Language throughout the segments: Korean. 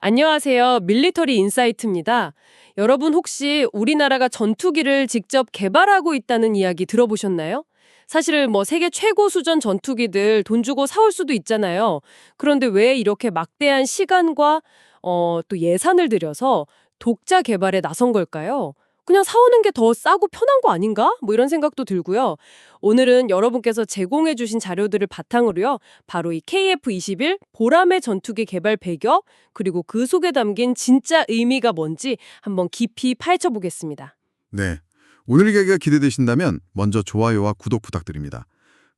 안녕하세요. 밀리터리 인사이트입니다. 여러분 혹시 우리나라가 전투기를 직접 개발하고 있다는 이야기 들어보셨나요? 사실 세계 최고 수준 전투기들 돈 주고 사올 수도 있잖아요. 그런데 왜 이렇게 막대한 시간과 또 예산을 들여서 독자 개발에 나선 걸까요? 그냥 사오는 게 더 싸고 편한 거 아닌가? 이런 생각도 들고요. 오늘은 여러분께서 제공해 주신 자료들을 바탕으로요. 바로 이 KF-21 보람의 전투기 개발 배경, 그리고 그 속에 담긴 진짜 의미가 뭔지 한번 깊이 파헤쳐 보겠습니다. 네. 오늘 이야기가 기대되신다면 먼저 좋아요와 구독 부탁드립니다.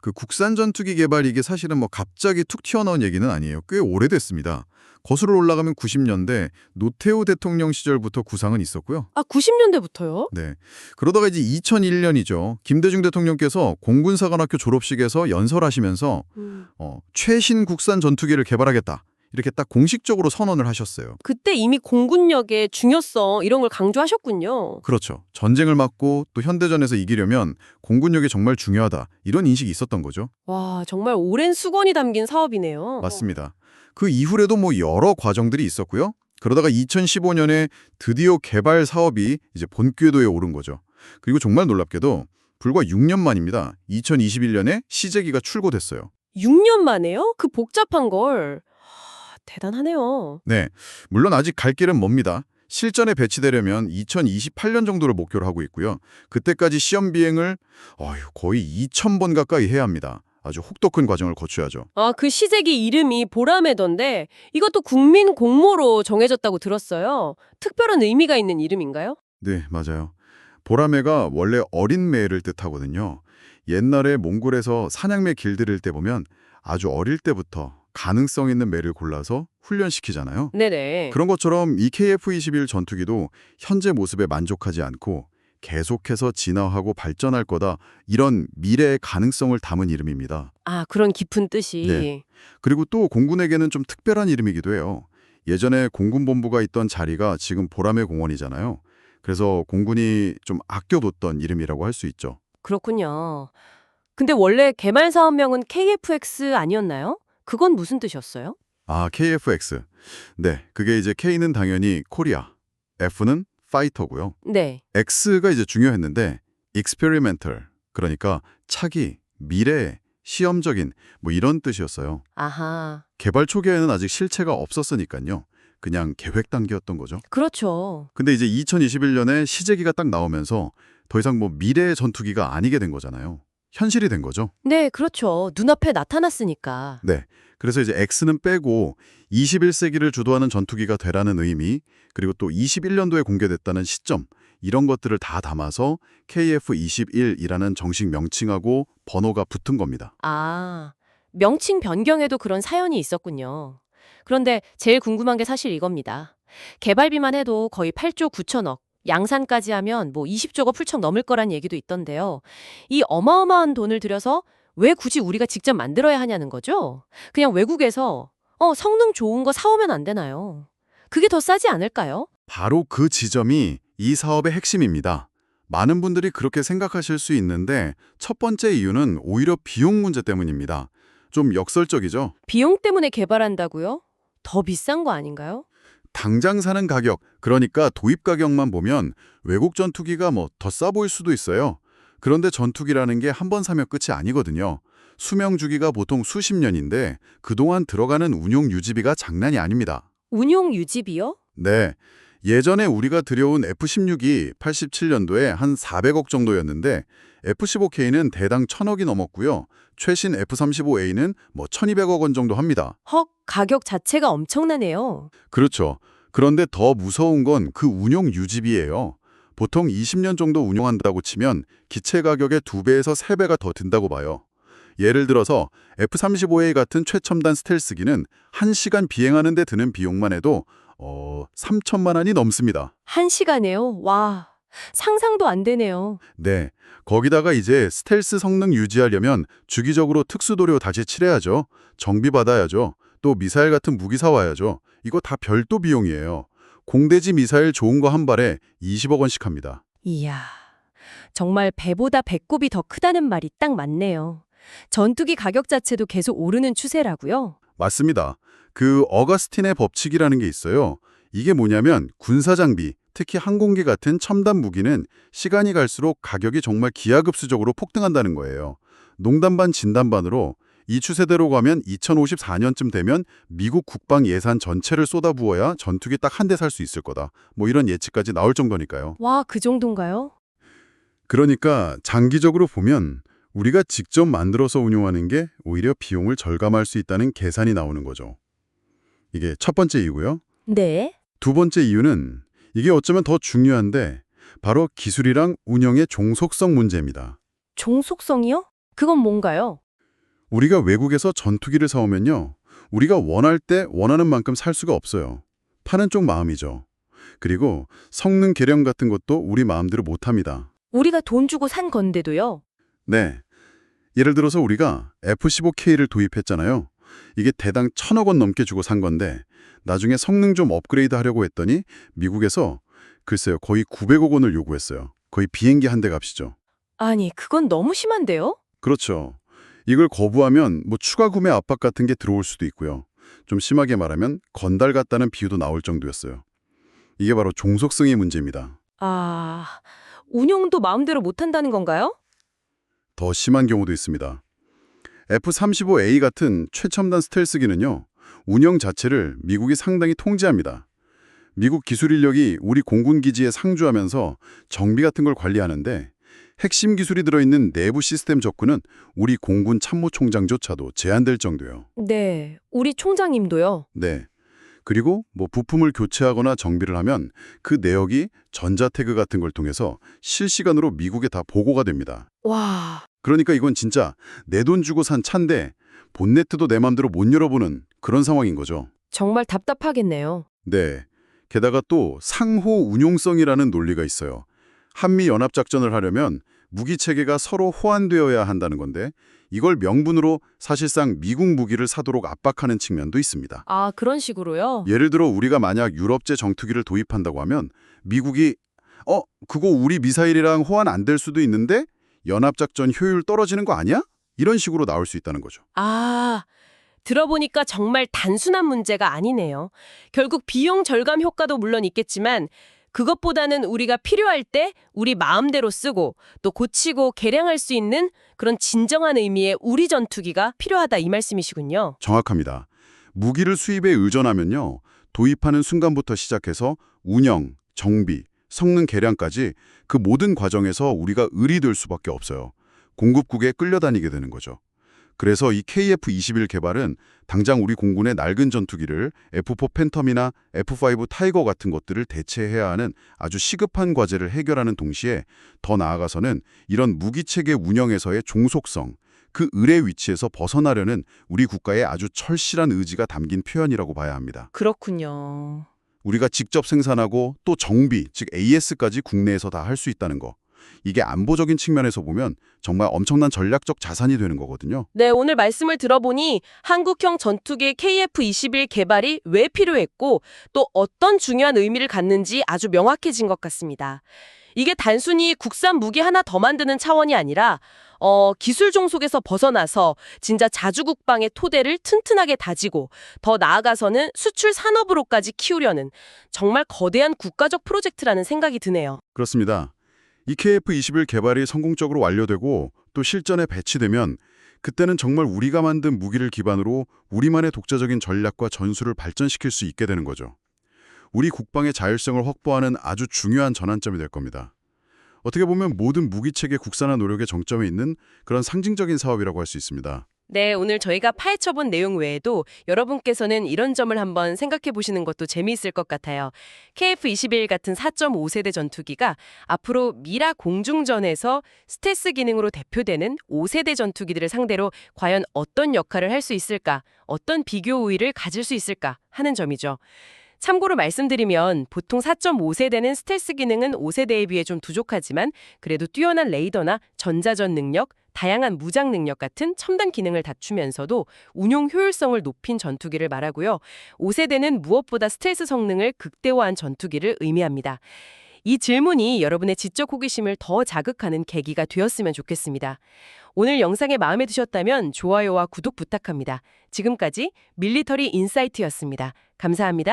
그 국산 전투기 개발 이게 사실은 갑자기 툭 튀어나온 얘기는 아니에요. 꽤 오래됐습니다. 거슬러 올라가면 90년대 노태우 대통령 시절부터 구상은 있었고요. 아, 90년대부터요? 네. 그러다가 이제 2001년이죠. 김대중 대통령께서 공군사관학교 졸업식에서 연설하시면서 최신 국산 전투기를 개발하겠다. 이렇게 딱 공식적으로 선언을 하셨어요. 그때 이미 공군력의 중요성 이런 걸 강조하셨군요. 그렇죠. 전쟁을 막고 또 현대전에서 이기려면 공군력이 정말 중요하다. 이런 인식이 있었던 거죠. 와, 정말 오랜 수건이 담긴 사업이네요. 맞습니다. 그 이후에도 여러 과정들이 있었고요. 그러다가 2015년에 드디어 개발 사업이 이제 본궤도에 오른 거죠. 그리고 정말 놀랍게도 불과 6년 만입니다. 2021년에 시제기가 출고됐어요. 6년 만에요? 그 복잡한 걸. 대단하네요. 네, 물론 아직 갈 길은 멉니다. 실전에 배치되려면 2028년 정도를 목표로 하고 있고요. 그때까지 시험 비행을 거의 2,000번 가까이 해야 합니다. 아주 혹독한 과정을 거쳐야죠. 아, 그 시제기 이름이 보라매던데 이것도 국민 공모로 정해졌다고 들었어요. 특별한 의미가 있는 이름인가요? 네, 맞아요. 보라매가 원래 어린 매를 뜻하거든요. 옛날에 몽골에서 사냥매 길들일 때 보면 아주 어릴 때부터 가능성 있는 매를 골라서 훈련시키잖아요. 네네. 그런 것처럼 이 KF-21 전투기도 현재 모습에 만족하지 않고 계속해서 진화하고 발전할 거다. 이런 미래의 가능성을 담은 이름입니다. 아, 그런 깊은 뜻이. 네. 그리고 또 공군에게는 좀 특별한 이름이기도 해요. 예전에 공군본부가 있던 자리가 지금 보라매 공원이잖아요. 그래서 공군이 좀 아껴뒀던 이름이라고 할 수 있죠. 그렇군요. 근데 원래 개발 사업명은 KFX 아니었나요? 그건 무슨 뜻이었어요? 아, KFX. 네, 그게 이제 K는 당연히 코리아, F는 파이터고요. 네. X가 이제 중요했는데 experimental, 그러니까 차기, 미래, 시험적인 이런 뜻이었어요. 아하. 개발 초기에는 아직 실체가 없었으니까요. 그냥 계획 단계였던 거죠. 그렇죠. 근데 이제 2021년에 시제기가 딱 나오면서 더 이상 미래의 전투기가 아니게 된 거잖아요. 현실이 된 거죠. 네, 그렇죠. 눈앞에 나타났으니까. 네. 그래서 이제 X는 빼고 21세기를 주도하는 전투기가 되라는 의미, 그리고 또 21년도에 공개됐다는 시점, 이런 것들을 다 담아서 KF-21이라는 정식 명칭하고 번호가 붙은 겁니다. 아, 명칭 변경에도 그런 사연이 있었군요. 그런데 제일 궁금한 게 사실 이겁니다. 개발비만 해도 거의 8조 9천억, 양산까지 하면 20조가 훌쩍 넘을 거란 얘기도 있던데요. 이 어마어마한 돈을 들여서 왜 굳이 우리가 직접 만들어야 하냐는 거죠? 그냥 외국에서 성능 좋은 거 사오면 안 되나요? 그게 더 싸지 않을까요? 바로 그 지점이 이 사업의 핵심입니다. 많은 분들이 그렇게 생각하실 수 있는데 첫 번째 이유는 오히려 비용 문제 때문입니다. 좀 역설적이죠? 비용 때문에 개발한다고요? 더 비싼 거 아닌가요? 당장 사는 가격, 그러니까 도입 가격만 보면 외국 전투기가 더 싸 보일 수도 있어요. 그런데 전투기라는 게 한 번 사면 끝이 아니거든요. 수명 주기가 보통 수십 년인데 그동안 들어가는 운용 유지비가 장난이 아닙니다. 운용 유지비요? 네. 예전에 우리가 들여온 F-16이 87년도에 한 400억 정도였는데 F-15K는 대당 1,000억이 넘었고요. 최신 F-35A는 1,200억 원 정도 합니다. 헉, 가격 자체가 엄청나네요. 그렇죠. 그런데 더 무서운 건 그 운용 유지비예요. 보통 20년 정도 운용한다고 치면 기체 가격의 2배에서 3배가 더 든다고 봐요. 예를 들어서 F-35A 같은 최첨단 스텔스기는 1시간 비행하는 데 드는 비용만 해도 3천만 원이 넘습니다. 1시간에요? 와, 상상도 안 되네요. 네, 거기다가 이제 스텔스 성능 유지하려면 주기적으로 특수도료 다시 칠해야죠. 정비받아야죠. 또 미사일 같은 무기 사와야죠. 이거 다 별도 비용이에요. 공대지 미사일 좋은 거 한 발에 20억 원씩 합니다. 이야, 정말 배보다 배꼽이 더 크다는 말이 딱 맞네요. 전투기 가격 자체도 계속 오르는 추세라고요? 맞습니다. 그 어거스틴의 법칙이라는 게 있어요. 이게 뭐냐면 군사장비, 특히 항공기 같은 첨단 무기는 시간이 갈수록 가격이 정말 기하급수적으로 폭등한다는 거예요. 농담 반 진담 반으로 이 추세대로 가면 2054년쯤 되면 미국 국방 예산 전체를 쏟아부어야 전투기 딱 한 대 살 수 있을 거다. 뭐 이런 예측까지 나올 정도니까요. 와, 그 정도인가요? 그러니까 장기적으로 보면 우리가 직접 만들어서 운용하는 게 오히려 비용을 절감할 수 있다는 계산이 나오는 거죠. 이게 첫 번째 이유고요. 네. 두 번째 이유는 이게 어쩌면 더 중요한데 바로 기술이랑 운영의 종속성 문제입니다. 종속성이요? 그건 뭔가요? 우리가 외국에서 전투기를 사오면요. 우리가 원할 때 원하는 만큼 살 수가 없어요. 파는 쪽 마음이죠. 그리고 성능 개량 같은 것도 우리 마음대로 못합니다. 우리가 돈 주고 산 건데도요. 네. 예를 들어서 우리가 F-15K를 도입했잖아요. 이게 대당 1,000억 원 넘게 주고 산 건데 나중에 성능 좀 업그레이드 하려고 했더니 미국에서 글쎄요. 거의 900억 원을 요구했어요. 거의 비행기 한 대 값이죠. 아니, 그건 너무 심한데요? 그렇죠. 이걸 거부하면 뭐 추가 구매 압박 같은 게 들어올 수도 있고요. 좀 심하게 말하면 건달 같다는 비유도 나올 정도였어요. 이게 바로 종속성의 문제입니다. 아, 운용도 마음대로 못한다는 건가요? 더 심한 경우도 있습니다. F-35A 같은 최첨단 스텔스기는요. 운영 자체를 미국이 상당히 통제합니다. 미국 기술 인력이 우리 공군 기지에 상주하면서 정비 같은 걸 관리하는데 핵심 기술이 들어있는 내부 시스템 접근은 우리 공군 참모총장조차도 제한될 정도예요. 네, 우리 총장님도요. 네. 그리고 뭐 부품을 교체하거나 정비를 하면 그 내역이 전자태그 같은 걸 통해서 실시간으로 미국에 다 보고가 됩니다. 와, 그러니까 이건 진짜 내 돈 주고 산 차인데 본네트도 내 맘대로 못 열어보는 그런 상황인 거죠. 정말 답답하겠네요. 네. 게다가 또 상호 운용성이라는 논리가 있어요. 한미 연합작전을 하려면 무기체계가 서로 호환되어야 한다는 건데 이걸 명분으로 사실상 미국 무기를 사도록 압박하는 측면도 있습니다. 아, 그런 식으로요? 예를 들어 우리가 만약 유럽제 정투기를 도입한다고 하면 미국이 그거 우리 미사일이랑 호환 안 될 수도 있는데 연합작전 효율 떨어지는 거 아니야? 이런 식으로 나올 수 있다는 거죠. 아, 들어보니까 정말 단순한 문제가 아니네요. 결국 비용 절감 효과도 물론 있겠지만 그것보다는 우리가 필요할 때 우리 마음대로 쓰고 또 고치고 개량할 수 있는 그런 진정한 의미의 우리 전투기가 필요하다 이 말씀이시군요. 정확합니다. 무기를 수입에 의존하면요. 도입하는 순간부터 시작해서 운영, 정비, 성능 개량까지 그 모든 과정에서 우리가 을이 될 수밖에 없어요. 공급국에 끌려다니게 되는 거죠. 그래서 이 KF-21 개발은 당장 우리 공군의 낡은 전투기를 F-4 팬텀이나 F-5 타이거 같은 것들을 대체해야 하는 아주 시급한 과제를 해결하는 동시에 더 나아가서는 이런 무기체계 운영에서의 종속성, 그 을의 위치에서 벗어나려는 우리 국가의 아주 철실한 의지가 담긴 표현이라고 봐야 합니다. 그렇군요. 우리가 직접 생산하고 또 정비, 즉 AS까지 국내에서 다 할 수 있다는 거. 이게 안보적인 측면에서 보면 정말 엄청난 전략적 자산이 되는 거거든요. 네, 오늘 말씀을 들어보니 한국형 전투기 KF-21 개발이 왜 필요했고 또 어떤 중요한 의미를 갖는지 아주 명확해진 것 같습니다. 이게 단순히 국산 무기 하나 더 만드는 차원이 아니라 기술 종속에서 벗어나서 진짜 자주국방의 토대를 튼튼하게 다지고 더 나아가서는 수출 산업으로까지 키우려는 정말 거대한 국가적 프로젝트라는 생각이 드네요. 그렇습니다. 이 KF-21 개발이 성공적으로 완료되고 또 실전에 배치되면 그때는 정말 우리가 만든 무기를 기반으로 우리만의 독자적인 전략과 전술을 발전시킬 수 있게 되는 거죠. 우리 국방의 자율성을 확보하는 아주 중요한 전환점이 될 겁니다. 어떻게 보면 모든 무기체계 국산화 노력의 정점에 있는 그런 상징적인 사업이라고 할 수 있습니다. 네, 오늘 저희가 파헤쳐본 내용 외에도 여러분께서는 이런 점을 한번 생각해 보시는 것도 재미있을 것 같아요. KF-21 같은 4.5세대 전투기가 앞으로 미라 공중전에서 스텔스 기능으로 대표되는 5세대 전투기들을 상대로 과연 어떤 역할을 할 수 있을까, 어떤 비교 우위를 가질 수 있을까 하는 점이죠. 참고로 말씀드리면 보통 4.5세대는 스텔스 기능은 5세대에 비해 좀 부족하지만 그래도 뛰어난 레이더나 전자전 능력, 다양한 무장 능력 같은 첨단 기능을 갖추면서도 운용 효율성을 높인 전투기를 말하고요. 5세대는 무엇보다 스텔스 성능을 극대화한 전투기를 의미합니다. 이 질문이 여러분의 지적 호기심을 더 자극하는 계기가 되었으면 좋겠습니다. 오늘 영상에 마음에 드셨다면 좋아요와 구독 부탁합니다. 지금까지 밀리터리 인사이트였습니다. 감사합니다.